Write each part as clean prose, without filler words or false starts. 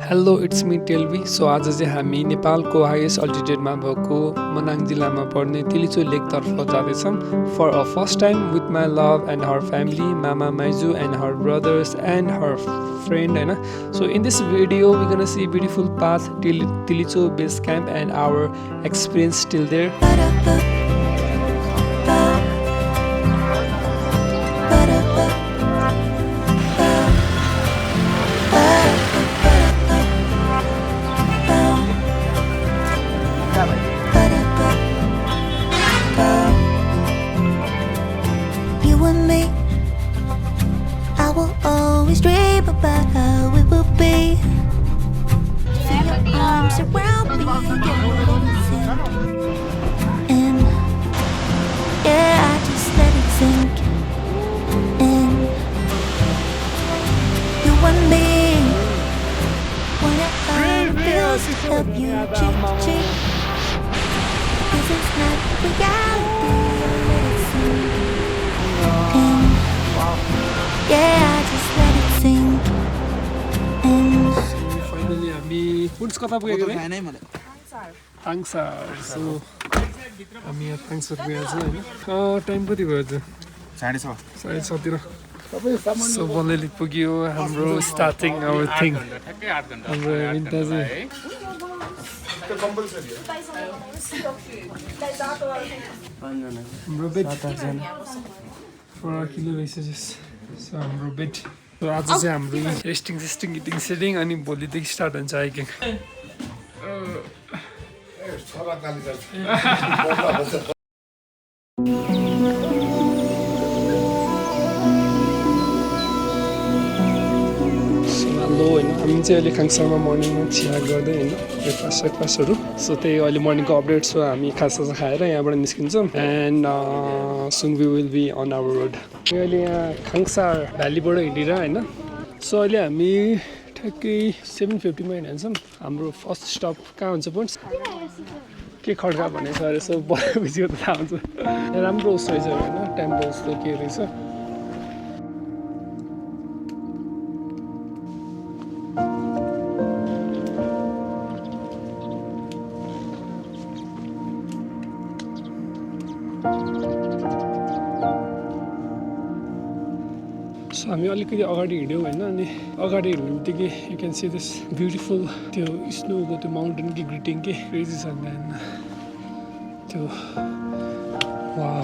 Hello it's me टेल्वी so आज चाहिँ हामी नेपालको हाइएस्ट अल्टिट्युडमा भएको मनाङ जिल्लामा पर्ने तिलिचो लेकतर्फ जाँदैछौँ for a first time with my love and her family मामा माइजू and her brothers and her friend होइन so in this video we gonna see beautiful path Tilicho base camp and our experience till there help you cheat. This is not reality. And yeah, I just let it sink. And finally, हामी police कता पुगेको रे? Khangsar. So हामी यहाँ Khangsar गएको छ हैन. Time कति भयो त? 6:30. 6:30 तिर. So बल्लैले पुग्यो हाम्रो स्टार्टिङ आवर थिङ हाम्रो विन्टा चाहिँ हाम्रो बेड 4 किलो रहेछ सो हाम्रो बेड आज चाहिँ हाम्रो रेस्टिङ इटिङ सेटिङ अनि भोलिदेखि स्टार्ट हुन्छ हाइकिङ हामी चाहिँ अहिले खाङसारमा मर्निङमा चिया गर्दै होइन ब्रेकफास्टहरू सो त्यही अहिले मर्निङको अपडेट्स हो हामी खाजा खाएर यहाँबाट निस्किन्छौँ and soon we will be on our road अहिले यहाँ खाङसार भ्यालीबाट हिँडेर होइन सो अहिले हामी ठ्याक्कै 7:50मा हिँड्छौँ हाम्रो फर्स्ट स्टप कहाँ हुन्छ पोइन्ट्स के खड्का भनेको छ अरे सो पढेपछि त थाहा हुन्छ राम्रो उस रहेछ होइन टेम्पल जस्तो के रहेछ सो हामी अलिकति अगाडि हिँड्यौँ होइन अनि अगाडि हिँड्ने बित्तिकै you can see this beautiful त्यो स्नोको त्यो माउन्टेन कि ग्रिटिङ के क्रेजी छ नि त्यो वाउ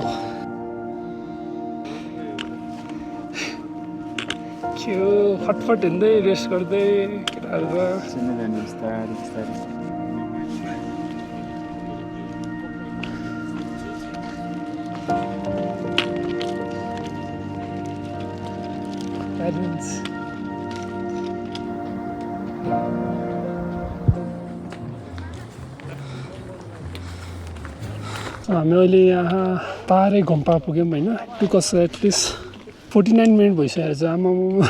के हो फटफट हिँड्दै रेस्ट गर्दै केटाहरू हामी अहिले यहाँ तारे घोम्पा पुग्यौँ होइन बिकज एटलिस्ट 49 मिनट भइसकेको छ आमामा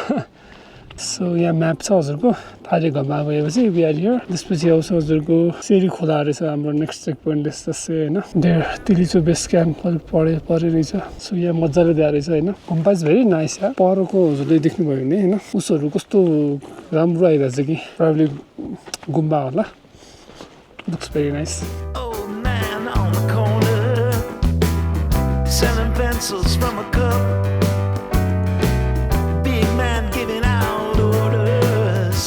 सो यहाँ म्याप छ हजुरको तारे घोम्पा गएपछि बिहार हियर त्यसपछि आउँछ हजुरको सेरी खोला रहेछ हाम्रो नेक्स्ट चेक पोइन्ट जस्तै होइन देयर तिलिचो बेस क्याम्प परे रहेछ सो यहाँ मजाले दिएको रहेछ होइन घोम्पा इज भेरी नाइस या परको हजुरले देख्नुभयो भने होइन उसहरू कस्तो राम्रो आइरहेछ कि प्रब्लम गुम्बा होला looks very nice selling pencils from a cup big man giving out orders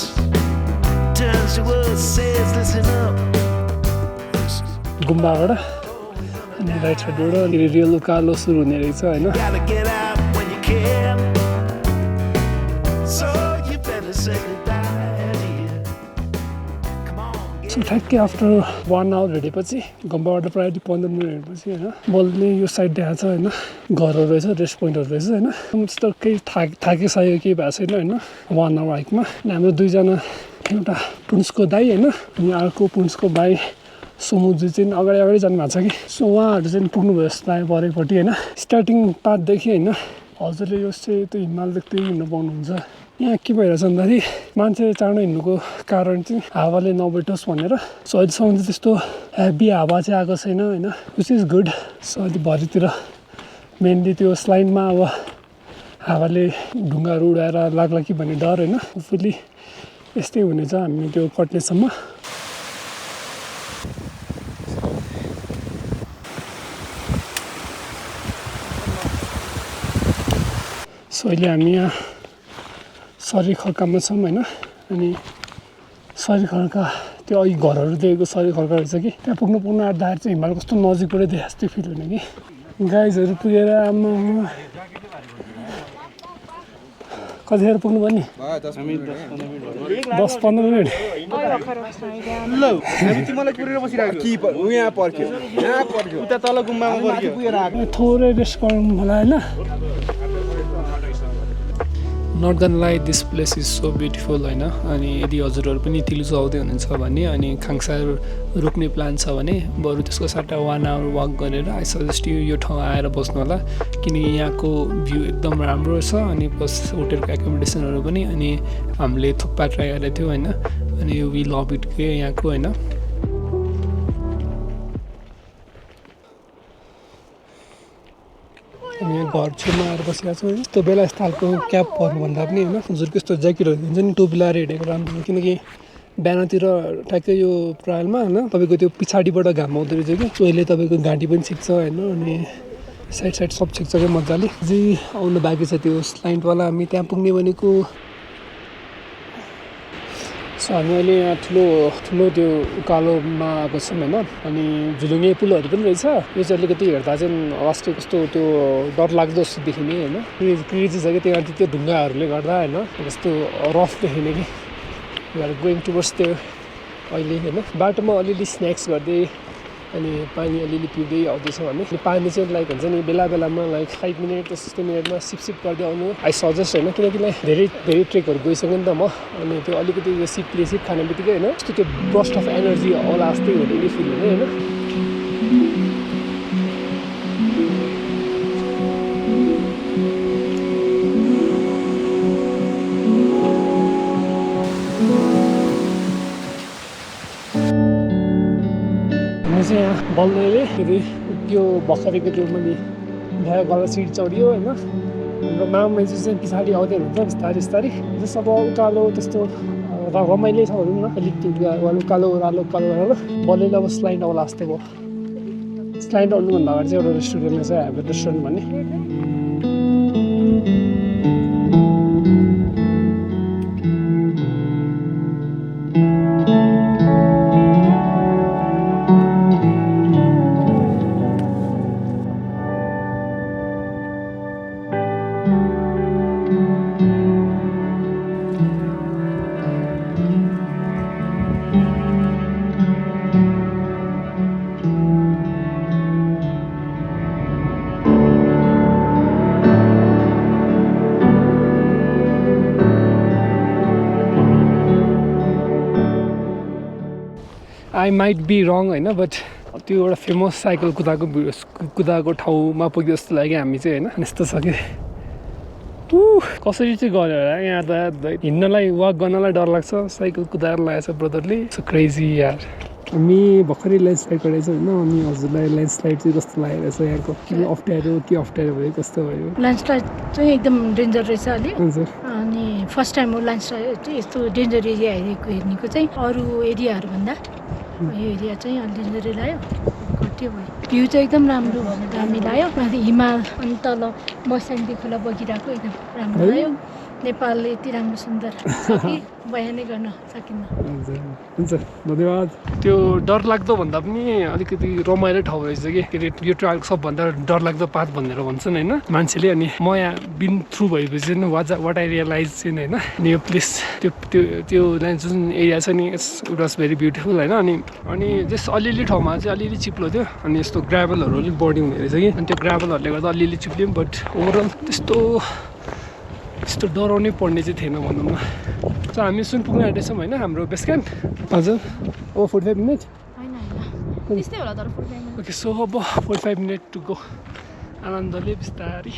turns to us says listen up गुम्बाबाट अनि राइट साइडबाट रेल उकालो सुरु हुने रहेछ होइन ठ्याक्कै आफ्टर 1 आवर हिँडेपछि घम्बाबाट प्रायः 15 मिनट हिँडेपछि होइन बल्ने यो साइड देखाएको छ होइन घरहरू रहेछ रेस्ट पोइन्टहरू रहेछ होइन त्यस्तो केही थाकिसकेको केही भएको छैन होइन 1 आवर हाइकमा हाम्रो दुईजना एउटा पुन्सको दाइ होइन अनि अर्को पुन्सको भाइ समुद्री चाहिँ अगाडि जानुभएको छ कि सो उहाँहरू चाहिँ पुग्नुभयो जस्तो लाग्यो परेपट्टि होइन स्टार्टिङ पाथदेखि होइन हजुरले यो चाहिँ त्यो हिमाल देख्दै हिँड्नु पाउनुहुन्छ यहाँ के भइरहेछ भन्दाखेरि मान्छे चाँडो हिँड्नुको कारण चाहिँ हावाले नबेटोस् भनेर सो अहिलेसम्म चाहिँ त्यस्तो हेभी हावा चाहिँ आएको छैन होइन विच इज गुड सो अहिले भरितिर मेनली त्यो स्लाइडमा अब हावाले ढुङ्गाहरू उडाएर लाग्ला कि भन्ने डर होइन होपफुली यस्तै हुनेछ हामी त्यो कट्नेसम्म। सो अहिले हामी यहाँ शरीखर्कामा छौँ होइन। अनि शरीखर्का त्यो अघि घरहरू देखेको शरीखर्का रहेछ कि त्यहाँ पुग्नु आँट्दाखेरि चाहिँ हिमाल कस्तो नजिकबाटै देखे जस्तै फिल हुने कि। गाइजहरू पुगेर आमा कतिखेर पुग्नु पर्ने 10-15 मिनट। थोरै रेस्ट गरौँ होला होइन। नट गन लाई this place is so beautiful होइन। अनि यदि हजुरहरू पनि तिलिचो आउँदै हुनुहुन्छ भने अनि खाङसार रोक्ने प्लान छ भने बरु त्यसको सट्टा 1 आवर वाक गरेर आई सजेस्ट यो ठाउँ आएर बस्नु होला। किनकि यहाँको भ्यू एकदम राम्रो छ अनि प्लस होटेलको एकोमोडेसनहरू पनि। अनि हामीले थुक्पा ट्राई गरेको थियौँ होइन। अनि वी लभ इट के यहाँको होइन। हामी यहाँ घर छेउमा आएर बसिरहेको छौँ होइन। यस्तो बेला यस्तो खालको क्याब पर्नुभन्दा पनि होइन हजुरको यस्तो ज्याकेटहरू हुन्छ नि टोपी लगाएर हिँडेको राम्रो हो। किनकि बिहानतिर ठ्याक्कै यो ट्रायलमा होइन तपाईँको त्यो पछाडिबाट घाम आउँदो रहेछ कि त्यसले तपाईँको घाँटी पनि छिक्छ होइन। अनि साइड सब छिक्छ क्या मजाले। अझै आउनु बाँकी छ त्यो स्लाइडवाला हामी त्यहाँ पुग्ने भनेको। सो हामी अहिले यहाँ ठुलो त्यो उकालोमा आएको छौँ होइन। अनि झुलुङ्गे पुलहरू पनि रहेछ। यो चाहिँ अलिकति हेर्दा चाहिँ अस्ति कस्तो त्यो डरलाग्दो जस्तो देखिने होइन। क्रेजी छ कि त्यहाँ त्यो ढुङ्गाहरूले गर्दा होइन कस्तो रफ देखिने कि। गोइङ टुवर्ड्स त्यो अहिले होइन। बाटोमा अलिअलि स्न्याक्स गर्दै अनि पानी अलिअलि पिउँदै आउँदैछ भने पानी चाहिँ लाइक हुन्छ नि बेला बेलामा लाइक 5 मिनट 10 मिनटमा सिप गर्दै आउनु आई सजेस्ट होइन। किनकि धेरै ट्रेकहरू गइसक्यो नि त म। अनि त्यो अलिकति यो सिप खाने बित्तिकै होइन यस्तो त्यो बर्स्ट अफ एनर्जी होला जस्तै हुने कि फिल हुने होइन। चाहिँ यहाँ बल्नेले फेरि त्यो भर्खरको त्यो मैले भ्या गला सिट चढ्यो होइन। हाम्रो मामैजू चाहिँ पछाडि आउँदै हुनुहुन्छ बिस्तारै जस्तो अब उकालो त्यस्तो रमाइलो छ भनौँ न। अलिक त्यो उकालो ओह्रालो बल्नेले अब स्लाइड आउला जस्तो भयो। स्लाइड आउनुभन्दा अगाडि चाहिँ एउटा रेस्टुरेन्टमा चाहिँ हाम्रो रेस्टुरेन्ट भन्ने। आई माइट बी रङ होइन बट त्यो एउटा फेमस साइकल कुदाएको ठाउँमा पुग्यो जस्तो लाग्यो हामी चाहिँ होइन। यस्तो छ कि कसरी चाहिँ गऱ्यो होला यहाँ त हिँड्नलाई वाक गर्नलाई डर लाग्छ। साइकल कुदाएर लगाएको छ ब्रदरले। सो क्रेजी यार। हामी भर्खरै ल्यान्डस्लाइड गरेको छ होइन। अनि हजुरलाई ल्यान्डस्लाइड चाहिँ कस्तो लागेको छ यहाँको के अप्ठ्यारो भयो कस्तो भयो? ल्यान्डस्लाइड चाहिँ एकदम डेन्जर रहेछ अलिक। हजुर। अनि फर्स्ट टाइम हो ल्यान्डस्लाइड चाहिँ यस्तो डेन्जर एरिया हेर्नेको चाहिँ अरू एरियाहरूभन्दा यो एरिया चाहिँ अलि डेन्जरै लाग्यो। घट्यो भयो। भ्यू चाहिँ एकदम राम्रो दामी लाग्यो। माथि हिमाल अनि तल मस्याङदी खोला बगिरहेको एकदम राम्रो लाग्यो। नेपाल यति राम्रो सुन्दर छ कि बयानै गर्न सकिन्न। हुन्छ धन्यवाद। त्यो डरलाग्दो भन्दा पनि अलिकति रमाइलो ठाउँ रहेछ कि के अरे यो ट्रायलको सबभन्दा डरलाग्दो पाथ भनेर भन्छन् होइन मान्छेले। अनि म यहाँ बिन थ्रु भएपछि वाट आई रियलाइज चाहिँ होइन अनि यो प्लेस त्यो जुन एरिया छ नि इट वाज भेरी ब्युटिफुल होइन। अनि जस अलिअलि ठाउँमा चाहिँ अलिअलि चिप्लो थियो। अनि यस्तो ग्राभलहरू अलिक बढी हुने रहेछ कि। अनि त्यो ग्राभलहरूले गर्दा अलिअलि चिप्लियो बट ओभरअल त्यस्तो डराउनै पर्ने चाहिँ थिएन भनौँ न। सो हामी सुन पुग्न आँटेछौँ होइन हाम्रो बेस क्याम्प। हजुर अब 45 मिनट त्यस्तै होला तर 45 मिनट। ओके सो अब 45 मिनट टु गो। आनन्दले बिस्तारै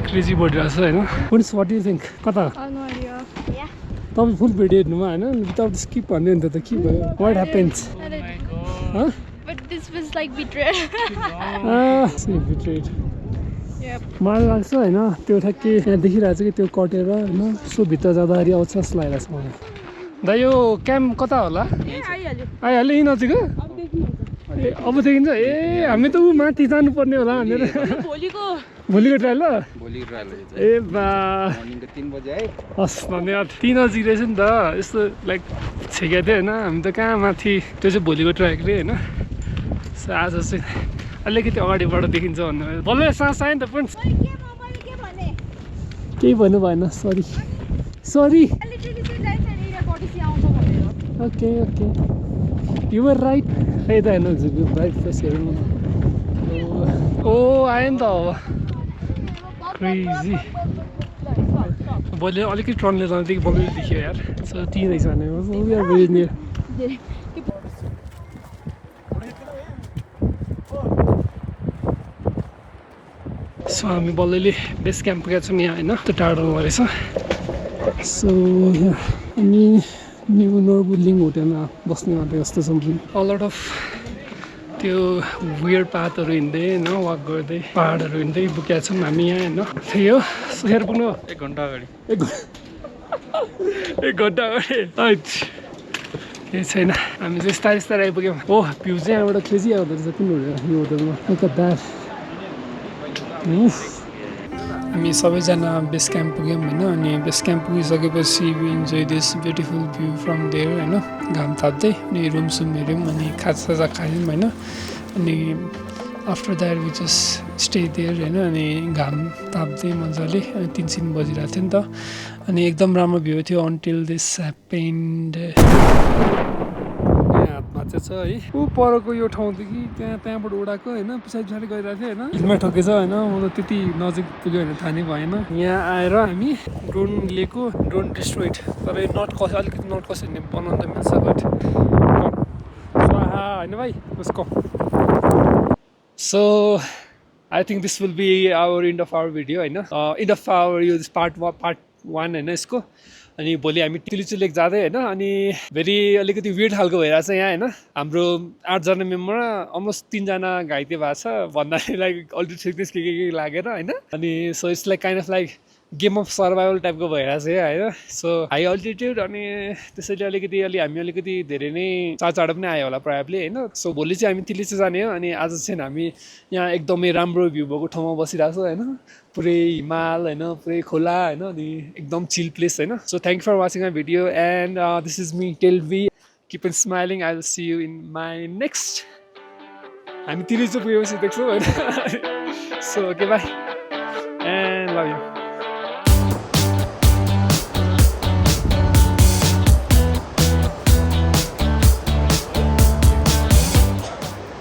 क्रेजी बढिरहेको छ होइन पुलिस वाट डु थिङ्क कता तपाईँ फुल भिडियो हेर्नुमा होइन विदाउट स्किप भन्यो नि त के भयो what happens But this was like betrayal. Betrayed मलाई लाग्छ होइन त्यो ठ्याक्कै यहाँ देखिरहेको छ कि त्यो कटेर होइन सो भित्र जाँदाखेरि आउँछ जस्तो लागिरहेको छ मलाई दा यो क्याम्प कता होला आइहाल्यो यहीँ नजिक हो ए अब देखिन्छ ए हामी त ऊ माथि जानुपर्ने होला भनेर भोलिको ट्रायल ल ए बा हस् धन्यवाद 3 नजिक रहेछ नि त यस्तो लाइक छेकेको थियो होइन हामी त कहाँ माथि त्यो चाहिँ भोलिको ट्रायल रे होइन सो आज चाहिँ अलिकति अगाडिबाट देखिन्छ भन्नु बल्ल सास आयो नि त पनि केही भन्नु भएन सरी ओके युआर राइट खै त हेर्नु ब्राइट फेस हेर्नु ओ आयो नि त अब क्रेजी भोलि अलिकति ट्रनले जाँदाखेरि बल्ल देखियो यार सो त्यहीँ रहेछ भने सो हामी बल्लैले बेस क्याम्प पुगेको छौँ यहाँ होइन त्यो टाढोमा रहेछ सो अनि न्यु नोर्बुलिङ होटेलमा बस्ने मात्रै जस्तो छ अलट अफ त्यो वियर्ड पाथहरू हिँड्दै होइन वाक गर्दै पाहाडहरू हिँड्दै पुगेका छौँ हामी यहाँ होइन त्यही हो सेयर पुग्नु 1 घन्टा अगाडि 1 घन्टा अगाडि केही छैन हामी चाहिँ यस्ता आइपुग्यौँ हो भ्यू चाहिँ यहाँबाट क्रेजी आउँदो रहेछ कुन यो होटलमा हामी सबैजना बेस क्याम्प पुग्यौँ होइन अनि बेस क्याम्प पुगिसकेपछि we enjoy this beautiful view from there होइन घाम ताप्दै अनि रुमसुम हेऱ्यौँ अनि खाजा खायौँ होइन अनि after that we just stay there होइन अनि घाम ताप्दै मजाले 3 बजिरहेको थियो नि त अनि एकदम राम्रो भ्यू थियो अन्टिल दिस ह्यापेन्ड हातमा चाहिँ छ है ऊ परको यो ठाउँदेखि त्यहाँबाट उडाएको होइन पछाडि गइरहेको थियो होइन हिलमा ठोकेछ होइन म त त्यति नजिक पुग्यो भने थाहा नै भएन यहाँ आएर हामी ड्रोन लिएको ड्रोन डिस्ट्रोइड तर नट कस अलिकति नट कसरी बनाउनु त मिल्छ बट स्वाहा होइन भाइ उसको so I think this will be our end of our video होइन इन्ड अफ आवर यो पार्ट 1 होइन यसको अनि भोलि हामी तिलिचो लेक जाँदै होइन अनि भेरी अलिकति वियर्ड खालको भइरहेछ यहाँ होइन हाम्रो 8 जना मेम्बर अलमोस्ट 3 जना घाइते भएको छ भन्दाखेरि लाइक अल्टिट्युड सिकनेस के लागेर होइन अनि so it's like kind of like game of survival टाइपको भइरहेछ होइन सो हाई अल्टिट्युड अनि त्यसैले हामी अलिकति धेरै नै चाँडो पनि आयो होला प्रायःले होइन सो भोलि चाहिँ हामी तिलिचो जाने हो अनि आज चाहिँ हामी यहाँ एकदमै राम्रो भ्यू भएको ठाउँमा बसिरहेको छौँ होइन पुरै हिमाल होइन पुरै खोला होइन अनि एकदम चिल प्लेस होइन so thank you for watching my video and this is me टेलभी keep on smiling I will see you in my next हामी तिलिचो पुगेपछि देख्छौँ होइन so okay bye and love you